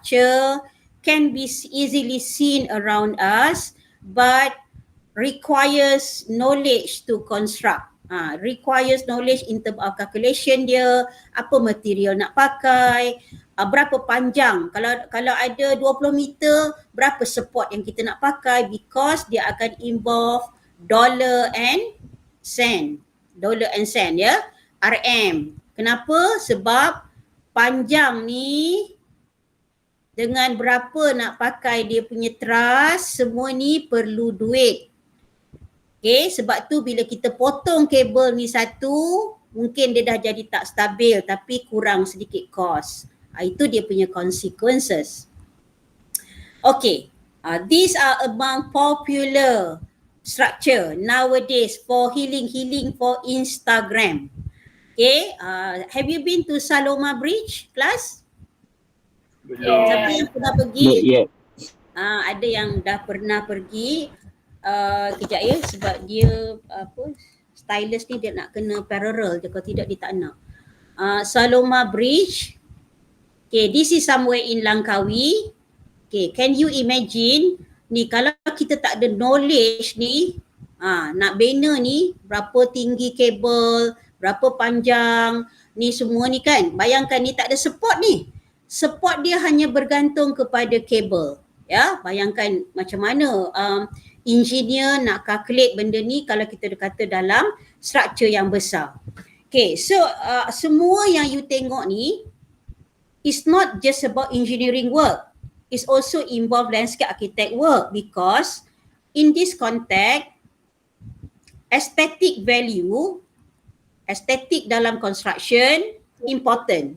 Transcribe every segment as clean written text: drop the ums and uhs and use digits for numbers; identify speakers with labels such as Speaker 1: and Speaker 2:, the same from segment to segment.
Speaker 1: structure can be easily seen around us but requires knowledge to construct. Requires knowledge in terms of calculation dia, apa material nak pakai, berapa panjang. Kalau ada 20 meter, berapa support yang kita nak pakai, because dia akan involve dollar and cent ya, RM. Kenapa? Sebab panjang ni dengan berapa nak pakai dia punya truss, semua ni perlu duit. Okay, sebab tu bila kita potong kabel ni satu, mungkin dia dah jadi tak stabil tapi kurang sedikit cost. Itu dia punya consequences. Okay, these are among popular structure nowadays for healing for Instagram. Okay, have you been to Saloma Bridge, class? Siapa yang pernah pergi? Ada yang dah pernah pergi. Kejap ya, sebab dia stylus ni dia nak kena parallel je, kalau tidak dia tak nak. Saloma Bridge. Okay, this is somewhere in Langkawi. Okay, can you imagine ni kalau kita tak ada knowledge ni, nak bina ni berapa tinggi kabel, berapa panjang ni semua ni kan. Bayangkan ni tak ada support ni. Support dia hanya bergantung kepada kabel. Ya, bayangkan macam mana engineer nak calculate benda ni kalau kita kata dalam structure yang besar. Okay, so semua yang you tengok ni is not just about engineering work. It's also involve landscape architect work, because in this context, aesthetic dalam construction important.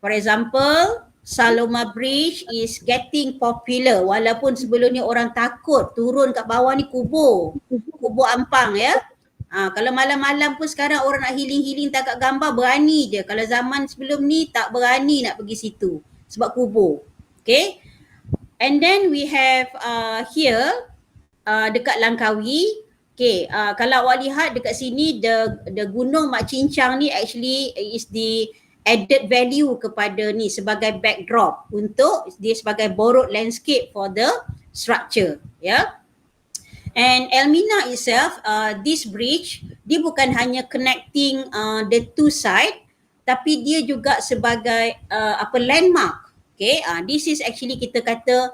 Speaker 1: For example, Saloma Bridge is getting popular walaupun sebelum ni orang takut turun kat bawah ni kubur ampang ya. Kalau malam-malam pun sekarang orang nak healing tak kat gambar berani je. Kalau zaman sebelum ni tak berani nak pergi situ sebab kubur. Okay. And then we have here dekat Langkawi. Okay, kalau awak lihat dekat sini the gunung Mak Cincang ni actually is the added value kepada ni sebagai backdrop untuk dia sebagai borrowed landscape for the structure, ya. And Elmina itself, this bridge dia bukan hanya connecting the two side, tapi dia juga sebagai landmark. Okay, this is actually kita kata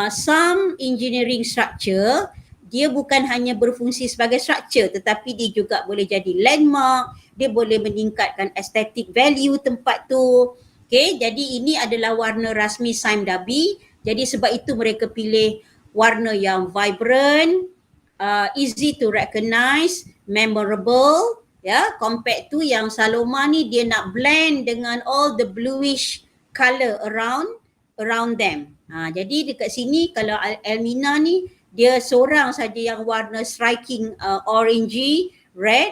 Speaker 1: some engineering structure dia bukan hanya berfungsi sebagai structure tetapi dia juga boleh jadi landmark, dia boleh meningkatkan aesthetic value tempat tu. Okay, jadi ini adalah warna rasmi Sime Darby. Jadi sebab itu mereka pilih warna yang vibrant, easy to recognize, memorable, ya, compared to yang Saloma ni dia nak blend dengan all the bluish color around them. Jadi dekat sini kalau Elmina ni dia seorang saja yang warna striking orangey,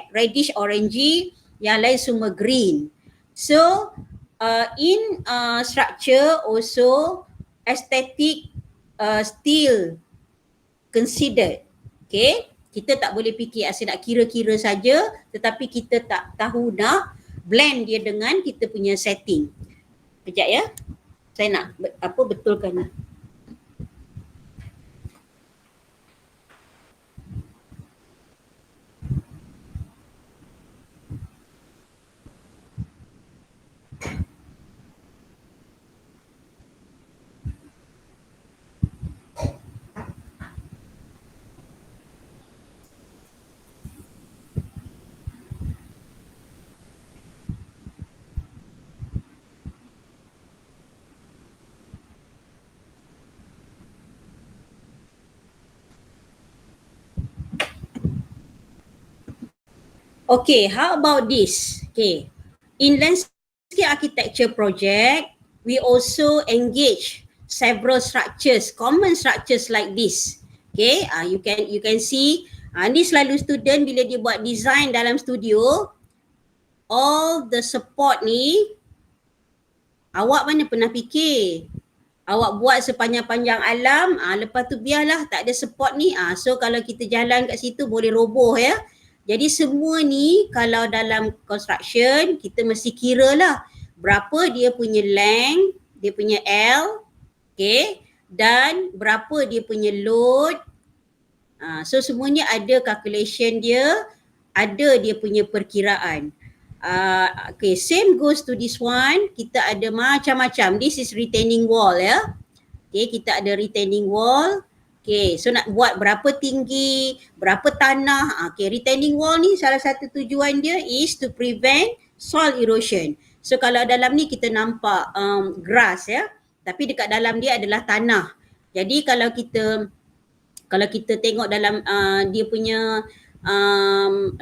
Speaker 1: reddish orangey, yang lain semua green. So in structure also aesthetic still considered. Okay, kita tak boleh fikir asyik nak kira-kira saja, tetapi kita tak tahu nak blend dia dengan kita punya setting. Kejap ya, saya nak betulkan. Okay, how about this? Okay, in landscape architecture project, we also engage several structures, common structures like this. Okay, you can see, ni selalu student bila dia buat design dalam studio, all the support ni, awak mana pernah fikir? Awak buat sepanjang-panjang alam, lepas tu biarlah tak ada support ni, so kalau kita jalan kat situ boleh roboh ya. Jadi semua ni kalau dalam construction kita mesti kira lah berapa dia punya length, dia punya L, Okay, dan berapa dia punya load. So semuanya ada calculation dia, ada dia punya perkiraan. Okay, same goes to this one. Kita ada macam-macam. This is retaining wall ya. Okay, kita ada retaining wall. Okay, so nak buat berapa tinggi, berapa tanah. Okay, retaining wall ni salah satu tujuan dia is to prevent soil erosion. So kalau dalam ni kita nampak grass ya, tapi dekat dalam dia adalah tanah. Jadi kalau kita tengok dalam dia punya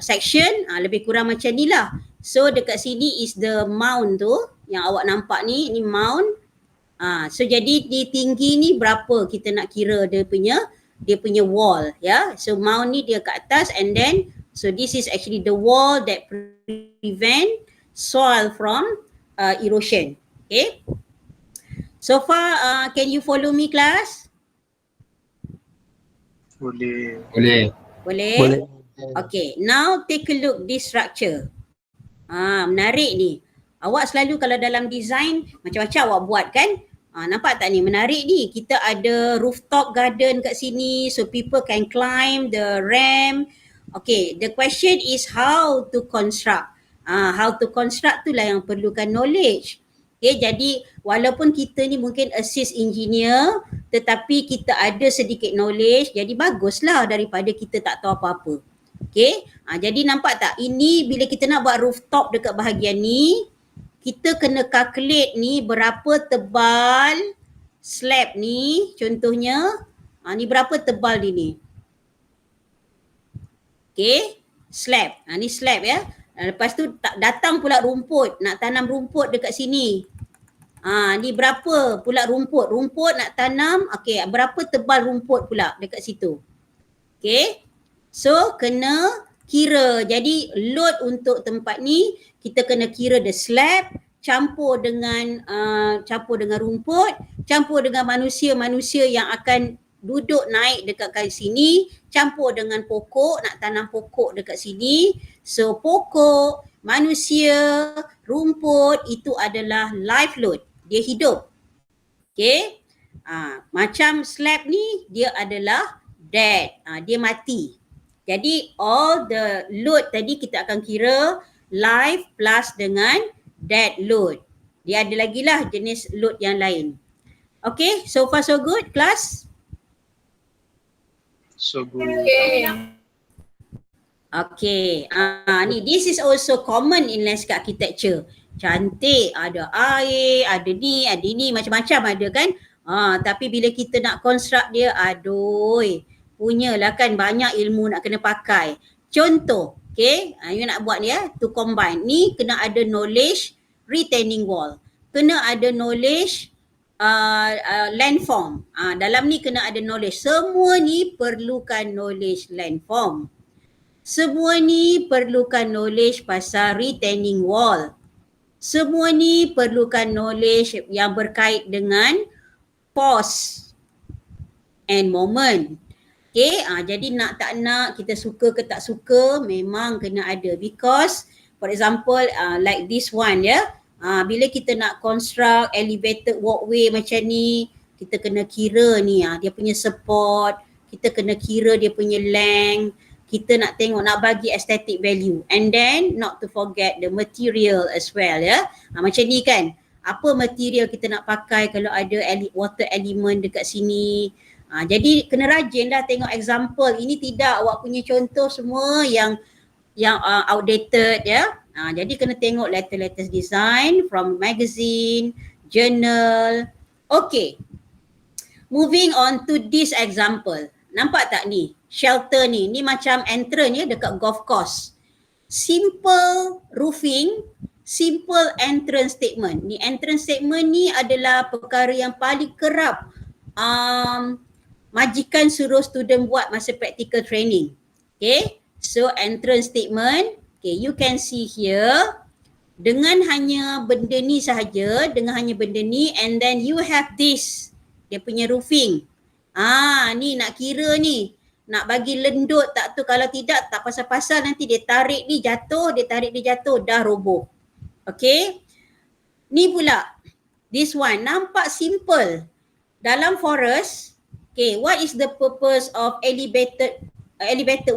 Speaker 1: section lebih kurang macam ni lah. So dekat sini is the mound tu yang awak nampak ni mound. So jadi di tinggi ni berapa kita nak kira dia punya wall ya. So mound ni dia kat atas, and then so this is actually the wall that prevent soil from erosion. Okay. So far can you follow me class?
Speaker 2: Boleh.
Speaker 1: Boleh? Okay, now take a look this structure. Menarik ni. Awak selalu kalau dalam design macam-macam awak buat kan? Nampak tak ni, menarik ni. Kita ada rooftop garden kat sini so people can climb the ramp. Okay, the question is how to construct. How to construct tu lah yang perlukan knowledge. Okay, jadi walaupun kita ni mungkin assist engineer tetapi kita ada sedikit knowledge, jadi baguslah daripada kita tak tahu apa-apa. Okay, jadi nampak tak, ini bila kita nak buat rooftop dekat bahagian ni, kita kena calculate ni berapa tebal slab ni, contohnya ni berapa tebal dia ni. Okay, slab, ni slab ya. Lepas tu datang pula rumput, nak tanam rumput dekat sini. Ni berapa pula rumput? Rumput nak tanam, okay, berapa tebal rumput pula dekat situ? Okay, so kena kira. Jadi load untuk tempat ni kita kena kira the slab, campur dengan rumput, campur dengan manusia yang akan duduk naik dekat kat sini, campur dengan pokok, nak tanam pokok dekat sini. So pokok, manusia, rumput itu adalah live load. Dia hidup. Okay. Macam slab ni dia adalah dead. Dia mati. Jadi all the load tadi kita akan kira live plus dengan dead load. Dia ada lagi lah jenis load yang lain. Okay, so far so good class?
Speaker 2: So good.
Speaker 1: Okay, ni this is also common in landscape architecture. Cantik, ada air, ada ni, macam-macam ada kan. Tapi bila kita nak construct dia, aduh, punyalah kan banyak ilmu nak kena pakai. Contoh, okay, you nak buat ni ya, to combine. Ni kena ada knowledge retaining wall. Kena ada knowledge landform. Dalam ni kena ada knowledge. Semua ni perlukan knowledge landform. Semua ni perlukan knowledge pasal retaining wall. Semua ni perlukan knowledge yang berkait dengan force and moment. Okay, jadi nak tak nak, kita suka ke tak suka, memang kena ada. Because for example like this one ya, bila kita nak construct elevated walkway macam ni, kita kena kira ni dia punya support, kita kena kira dia punya length, kita nak tengok, nak bagi aesthetic value, and then not to forget the material as well ya. Macam ni kan, apa material kita nak pakai kalau ada water element dekat sini. Jadi kena rajin dah tengok example. Ini tidak awak punya contoh semua yang outdated ya. Jadi kena tengok latest design from magazine, journal. Okay, moving on to this example. Nampak tak ni? Shelter ni macam entrance ya dekat golf course. Simple roofing, simple entrance statement. Ni entrance statement ni adalah perkara yang paling kerap majikan suruh student buat masa practical training. Okay, so entrance statement, okay, you can see here, dengan hanya benda ni sahaja, and then you have this, dia punya roofing. Ni nak kira ni, nak bagi lendut tak tu, kalau tidak tak pasal-pasal nanti dia tarik ni jatuh, dah roboh. Okay, ni pula this one nampak simple, dalam forest, okay, what is the purpose of elevated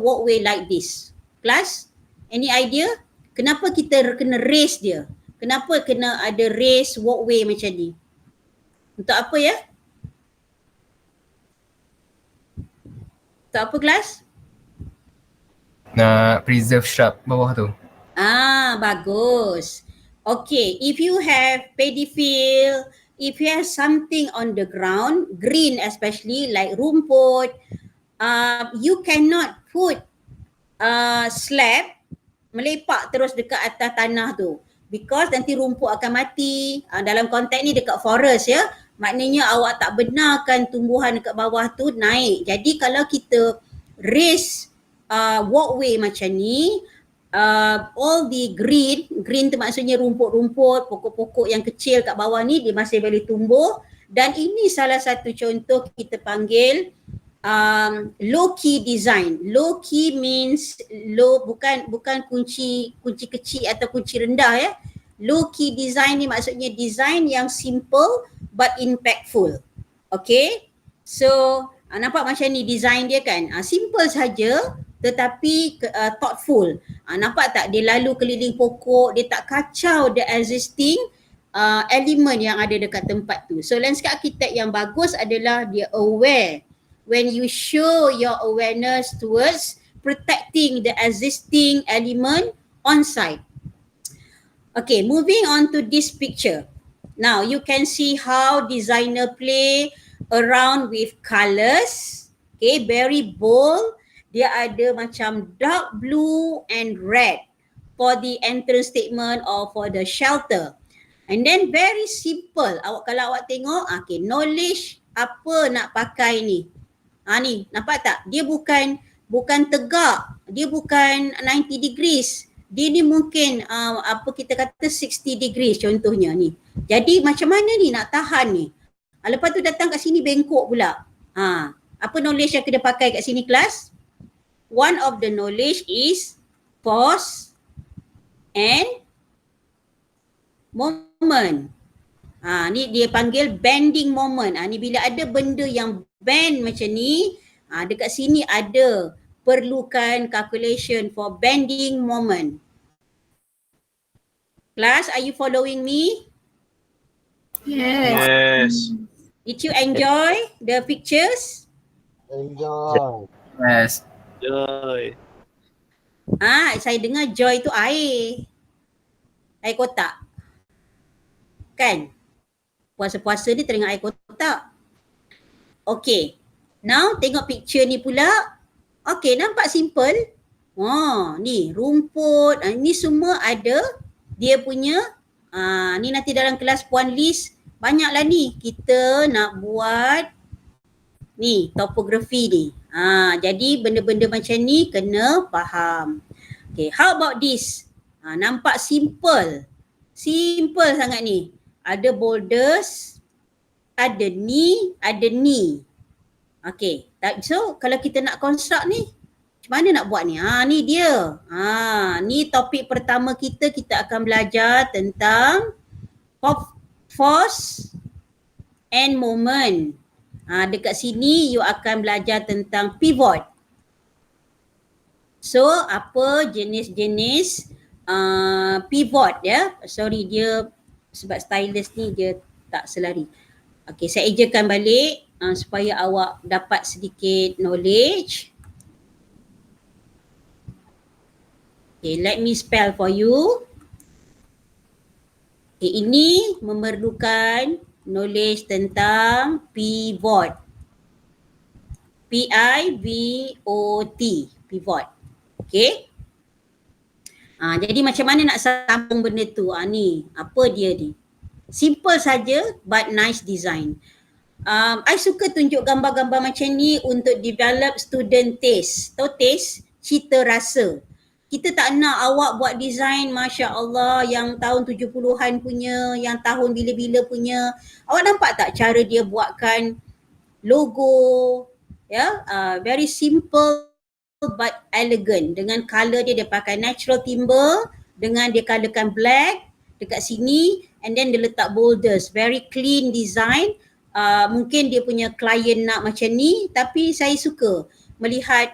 Speaker 1: walkway like this? Class, any idea? Kenapa kita kena raise dia? Kenapa kena ada raise walkway macam ni? Untuk apa ya? Untuk apa kelas?
Speaker 2: Nak preserve shrub bawah tu.
Speaker 1: Bagus. Okay, if you have paddy field, if you have something on the ground, green especially like rumput, you cannot put slab melepak terus dekat atas tanah tu. Because nanti rumput akan mati. Dalam konteks ni dekat forest ya. Maknanya awak tak benarkan tumbuhan dekat bawah tu naik. Jadi kalau kita raise walkway macam ni, all the green tu maksudnya rumput-rumput, pokok-pokok yang kecil kat bawah ni dia masih boleh tumbuh. Dan ini salah satu contoh kita panggil low key design. Low key means low, bukan kunci kecil atau kunci rendah ya. Low key design ni maksudnya design yang simple but impactful. Okay, so nampak macam ni design dia kan, simple saja tetapi thoughtful. Nampak tak, dia lalu keliling pokok, dia tak kacau the existing element yang ada dekat tempat tu. So landscape architect yang bagus adalah dia aware. When you show your awareness towards protecting the existing element on site. Okay, moving on to this picture. Now you can see how designer play around with colours. Okay, very bold. Dia ada macam dark blue and red for the entrance statement or for the shelter. And then very simple. Kalau awak tengok, okay, knowledge apa nak pakai ni. Ni, nampak tak? Dia bukan tegak. Dia bukan 90 degrees. Dia ni mungkin kita kata 60 degrees contohnya ni. Jadi macam mana ni nak tahan ni? Lepas tu datang kat sini bengkok pula. Apa knowledge yang kena pakai kat sini kelas? One of the knowledge is pause and moment. Ni dia panggil bending moment. Ni bila ada benda yang bend macam ni, dekat sini ada perlukan calculation for bending moment. Class, are you following me?
Speaker 3: Yes.
Speaker 1: Did you enjoy the pictures?
Speaker 4: Enjoy.
Speaker 2: Yes.
Speaker 3: Joy.
Speaker 1: Saya dengar joy tu air. Air kotak. Kan? Puasa-puasa ni teringat air kotak. Okay. Now tengok picture ni pula. Okay, nampak simple. Ni rumput. Ni semua ada dia punya. Ni nanti dalam kelas Puan Liz banyaklah ni. Kita nak buat ni topografi ni. Jadi benda-benda macam ni kena faham. Okay, how about this? Nampak simple. Simple sangat ni. Ada boulders, ada ni, ada ni. Okay, so kalau kita nak construct ni, macam mana nak buat ni? Ni dia. Ni topik pertama kita akan belajar tentang force and moment. Dekat sini you akan belajar tentang pivot. So apa jenis-jenis pivot ya? Sorry, dia sebab stylus ni dia tak selari. Okay, saya ejakan balik supaya awak dapat sedikit knowledge. Okay, let me spell for you. Okay, ini memerlukan knowledge tentang pivot. P-I-V-O-T, pivot. Okay. Jadi macam mana nak sambung benda tu? Ni, apa dia ni? Simple saja but nice design. I suka tunjuk gambar-gambar macam ni untuk develop student taste. Tahu taste? Cita rasa. Kita tak nak awak buat design Masya Allah yang tahun 70-an punya, yang tahun bila-bila punya. Awak nampak tak cara dia buatkan logo, ya, very simple but elegant. Dengan colour dia pakai natural timber, dengan dia colourkan black dekat sini, and then dia letak boulders, very clean design. mungkin dia punya klien nak macam ni, tapi saya suka melihat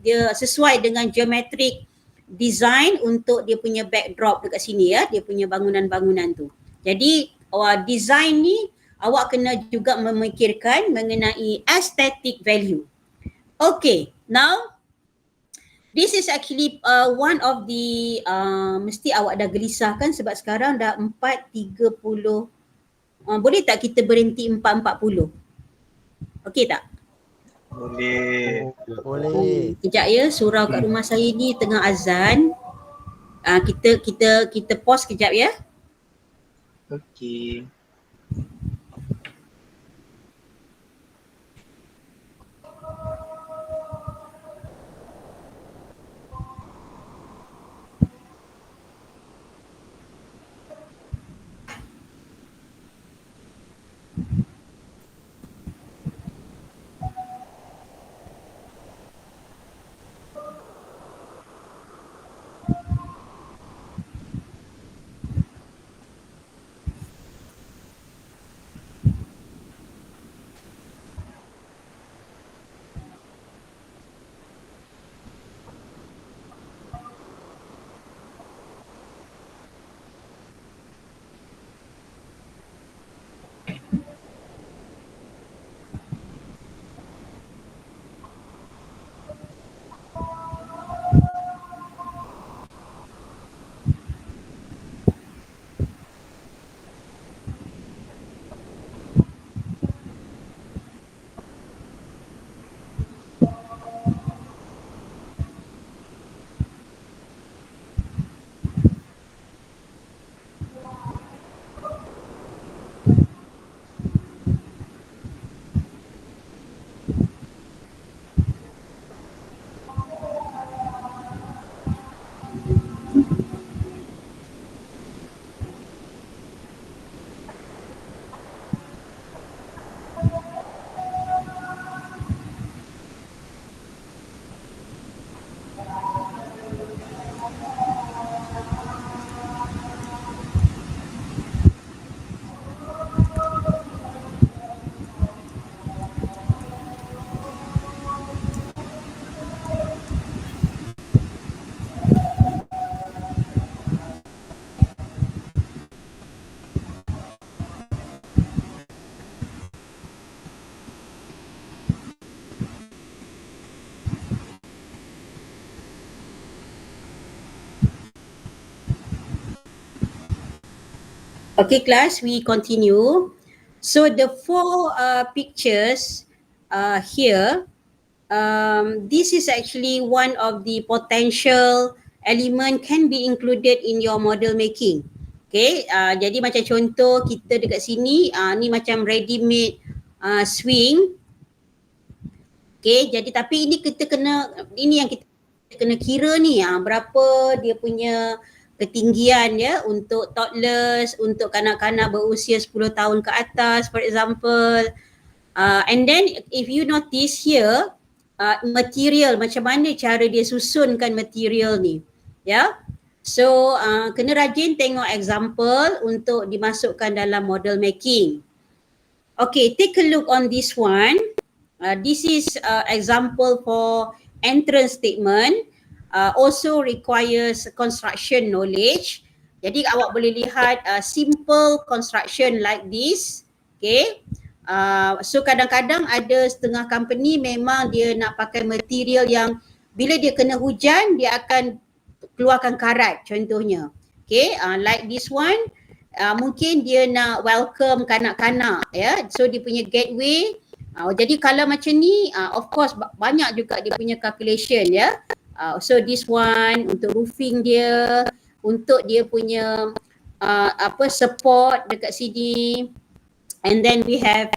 Speaker 1: dia sesuai dengan geometric design untuk dia punya backdrop dekat sini ya, dia punya bangunan-bangunan tu. Jadi design ni awak kena juga memikirkan mengenai aesthetic value. Okay, now this is actually one of the mesti awak dah gelisahkan sebab sekarang dah 4.30. Boleh tak kita berhenti 4.40? Okey tak?
Speaker 3: Boleh.
Speaker 4: Boleh.
Speaker 1: Kejap ya, surau kat rumah saya ni tengah azan. Kita pause kejap ya.
Speaker 3: Okey.
Speaker 1: Okay class, we continue. So the four pictures here, this is actually one of the potential element can be included in your model making. Okay, jadi macam contoh kita dekat sini, ni macam ready made swing. Okay, jadi tapi ini yang kita kena kira ni, berapa dia punya ketinggian ya untuk toddlers, untuk kanak-kanak berusia 10 tahun ke atas for example. And then if you notice here, material, macam mana cara dia susunkan material ni ya. So kena rajin tengok example untuk dimasukkan dalam model making. Okay, take a look on this one. This is example for entrance statement. Also requires construction knowledge. Jadi awak boleh lihat simple construction like this. Okay. So kadang-kadang ada setengah company memang dia nak pakai material yang bila dia kena hujan dia akan keluarkan karat contohnya. Okay. Like this one. Mungkin dia nak welcome kanak-kanak ya. So dia punya gateway. Jadi kalau macam ni of course banyak juga dia punya calculation ya. So this one untuk roofing dia, untuk dia punya support dekat sini. And then we have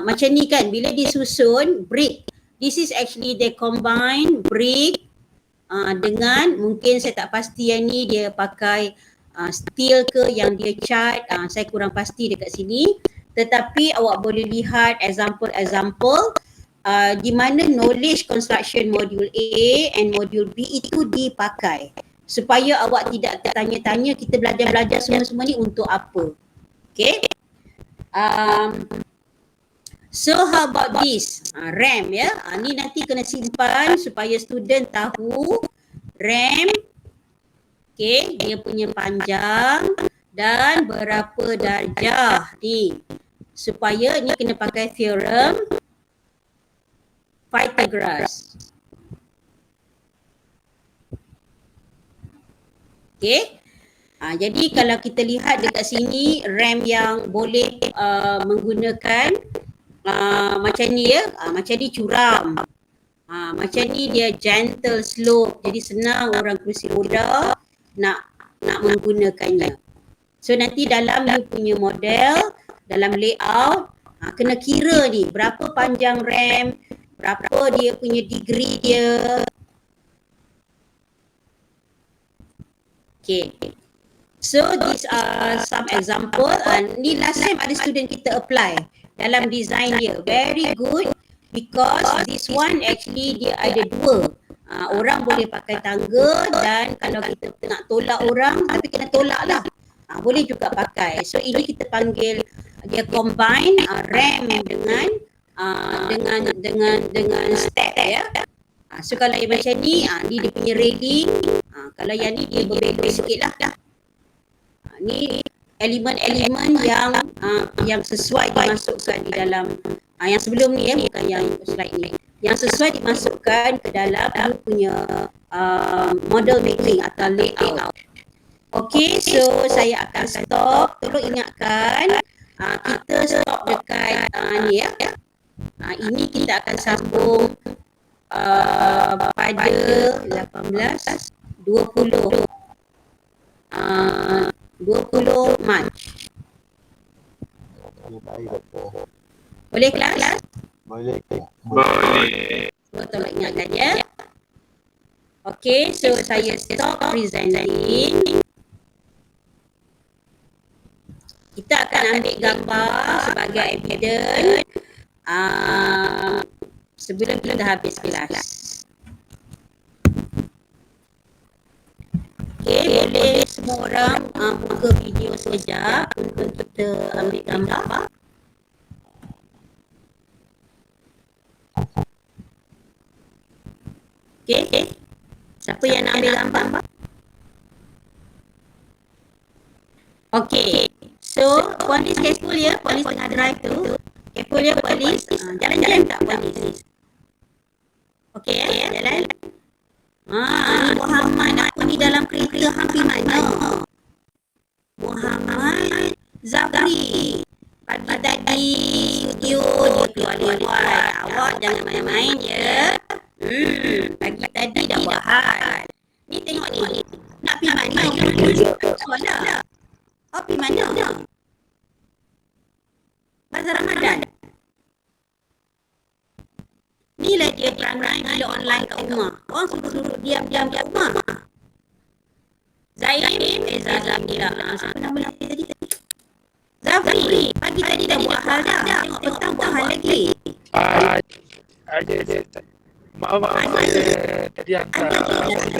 Speaker 1: macam ni kan, bila disusun brick. This is actually they combine brick dengan, mungkin saya tak pasti yang ni dia pakai steel ke yang dia cat, saya kurang pasti dekat sini. Tetapi awak boleh lihat example di mana knowledge construction module A and module B itu dipakai supaya awak tidak tertanya-tanya kita belajar semua ni untuk apa. Okay. So how about this? RAM ya. Ni nanti kena simpan supaya student tahu RAM. Okay, dia punya panjang dan berapa darjah ni. Supaya ni kena pakai theorem Pythagoras. Okay. Jadi kalau kita lihat dekat sini RAM yang boleh menggunakan macam ni ya, macam ni curam. Macam ni dia gentle slope. Jadi senang orang kerusi roda nak menggunakannya. So nanti dalam you punya model, dalam layout, kena kira ni berapa panjang RAM, berapa dia punya degree dia. Okay. So these are some example. Ni last time ada student kita apply dalam design dia. Very good because this one actually dia ada dua. Orang boleh pakai tangga dan kalau kita nak tolak orang tapi kena tolak lah. Boleh juga pakai. So ini kita panggil dia combine RAM dengan step ya. So kalau yang macam ni, ni dia punya railing. Kalau yang ni dia berbelok sikit lah. Ni elemen-elemen yang sesuai dimasukkan di dalam yang sebelum ni bukan yang slide ni. Yang sesuai dimasukkan ke dalam you punya model making atau layout. Okay, so saya akan stop. Tolong ingatkan kita stop dekat ni ya. Ini kita akan sambung pada 20 Mac. Boleh kelas?
Speaker 4: Boleh.
Speaker 1: Tolong ingatkan ya. Okay, so saya stop presenting. Kita akan ambil gambar sebagai evidence sebelum kita habis kelas. Okay, boleh semua orang buka video sekejap untuk kita ambil gambar. Okay, siapa yang nak ambil gambar? Okay, so polis careful ya, polis tengah drive tu. Careful ya polis, jalan-jalan tak polis. Okay ya, jalan. Muhammad aku ni dalam kereta hampir mana? Muhammad Zafri. Pagi tadi studio dia keluar lewat. Awak jangan main-main ya. Pagi tadi dah buat hal. Ni tengok ni. Nak pergi mana? Soalan. Oh pergi mana? Bazar Ramadan. Ni lah dia perangai bila online kat rumah. Orang suruh duduk diam-diam kat rumah. Zaim, Zafri lah. Siapa nama dia tadi? Zafri, pagi tadi dah buat hal dah. Tengok petang buat hal lagi.
Speaker 5: Ada. Maaf, saya tadi hantar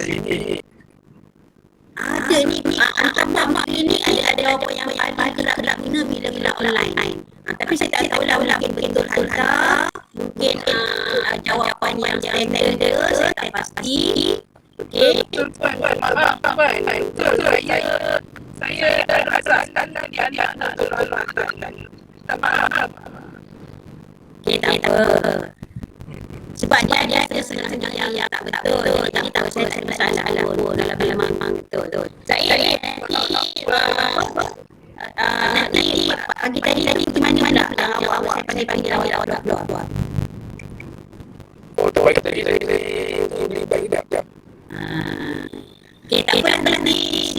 Speaker 5: ini.
Speaker 1: Ada ni, hantar mak klinik ada apa yang gerak-gerak bila online. Tapi saya tak tahu lah mungkin betul hantar. Mungkin jawapan yang standard dia, saya tak pasti. Okay.
Speaker 5: Betul, maaf. Saya dah rasa dia anak tak maaf.
Speaker 1: Okay, tak apa. Sebab dia ada setengah-setengah yang tak betul. Jadi tak saya salah pun kalau memang betul. Saya nanti pagi tadi pergi mana pula yang awak saya panggil awak buat.
Speaker 5: Oh, tak baik tadi ini baik dah.
Speaker 1: Okay, tak apa nanti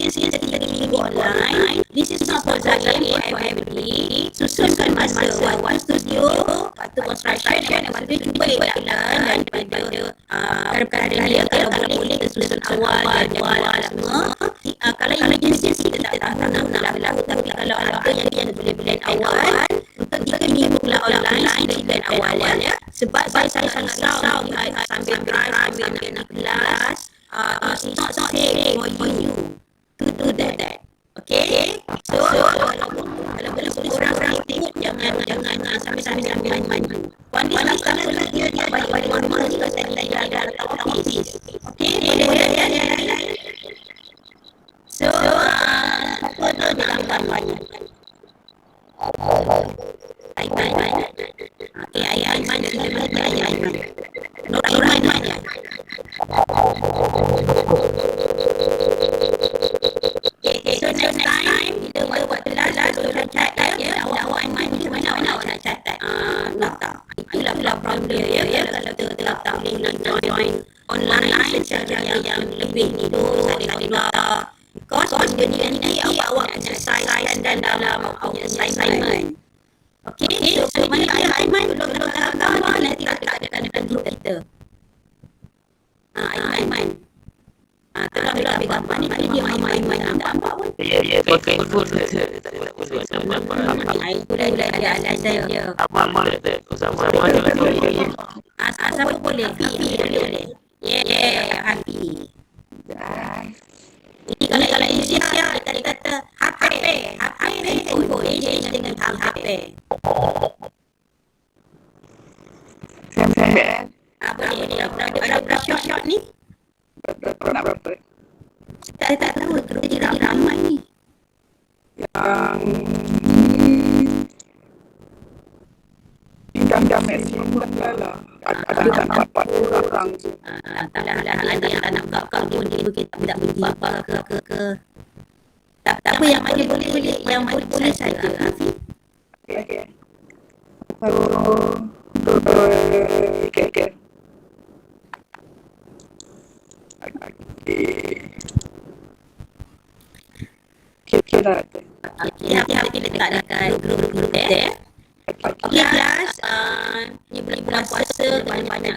Speaker 1: kita minggu online. This is not for Zain, for everybody. Susunkan masa buat studio, waktu construction dan waktu cuba jalan daripada perkara dia kalau boleh kita susun awal jadual semua. Kalau emergency kita tak tahu nak berlaku, tapi kalau ada yang boleh plan awal untuk 3 minggu pula online kita plan awal ya. Sebab saya risau sambil drive sambil nak kelas. It's not safe for you to do that. Okay? So, kalau jangan sambil maju. Wan Wan kalau dia balik rumah juga saya tidak ada office. Okey, boleh ya. So, apa tu dalam gambarnya? Aiman. Okey, Aiman sudah Aiman. Nuraiman ya. Okay, so next time bila buat kelas tolong catat ya awak Aiman macam mana awak nak catat. Nota. Itulah problem dia ya kalau kita tak boleh nak join online secara yang lebih ni hari nota. Because benda ni awak punya size dan dalam awak punya assignment. Okay, so mana ayah Aiman tolong gambar nanti kita group kita. Aiman. Tolong ambil gambar ni dia Aiman nampak pun.
Speaker 5: Ya, pakai phone saya.
Speaker 1: Itulah dia alasan dia.
Speaker 5: Abang boleh sama lagi.
Speaker 1: Siapa boleh? Happy boleh. Yeah, happy. Jadi kalau Indonesia kita kata HP pun boleh dengan HP. Boleh. Berapa shot ni?
Speaker 5: Berapa?
Speaker 1: Saya tak tahu terus ramai ni.
Speaker 5: Yang maksimum lah. Ada 40 orang.
Speaker 1: Ada yang tak nak buka pun dia kita tak pergi apa ke. Tak apa yang mana boleh yang boleh saja.
Speaker 5: Okay. Okay. Kira kita letak dekat grup dia. Okay, kelas ni bulan puasa banyak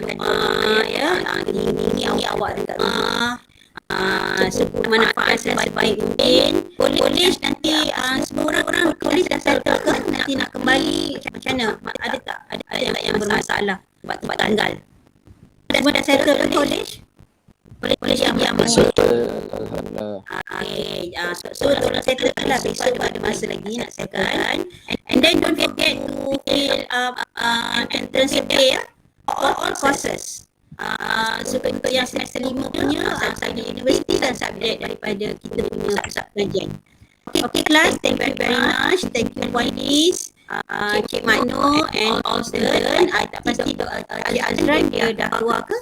Speaker 5: ya. Ini awak dekat rumah. Manfaat sebaik mungkin. Polis nanti semua orang polis dah settle ke? Nanti nak kembali macam mana? Ada tak? Ada yang bermasalah buat tempat tanggal? Semua dah settle ke polis? Polis yang
Speaker 4: Alhamdulillah.
Speaker 1: Okay, so tolong settle lah. Besok ada masa lagi nak settle. And then don't forget to fill up entrance survey for all courses. So untuk yang semester 5 punya subjek universiti dan subjek daripada kita punya pusat pengajian. Okay class, thank you very much. Thank you Wailis, Cik Makno and all students. I tak pasti Cik Azran dia dah keluar ke?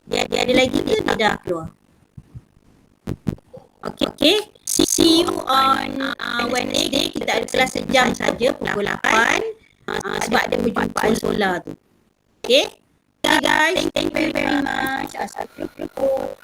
Speaker 1: Dia ada lagi ke dia dah keluar? Okay. See you on Wednesday. Kita ada kelas sejam saja pukul 8 sebab ada perjumpaan solar tu. Okay guys, thank you very much. Assalamualaikum.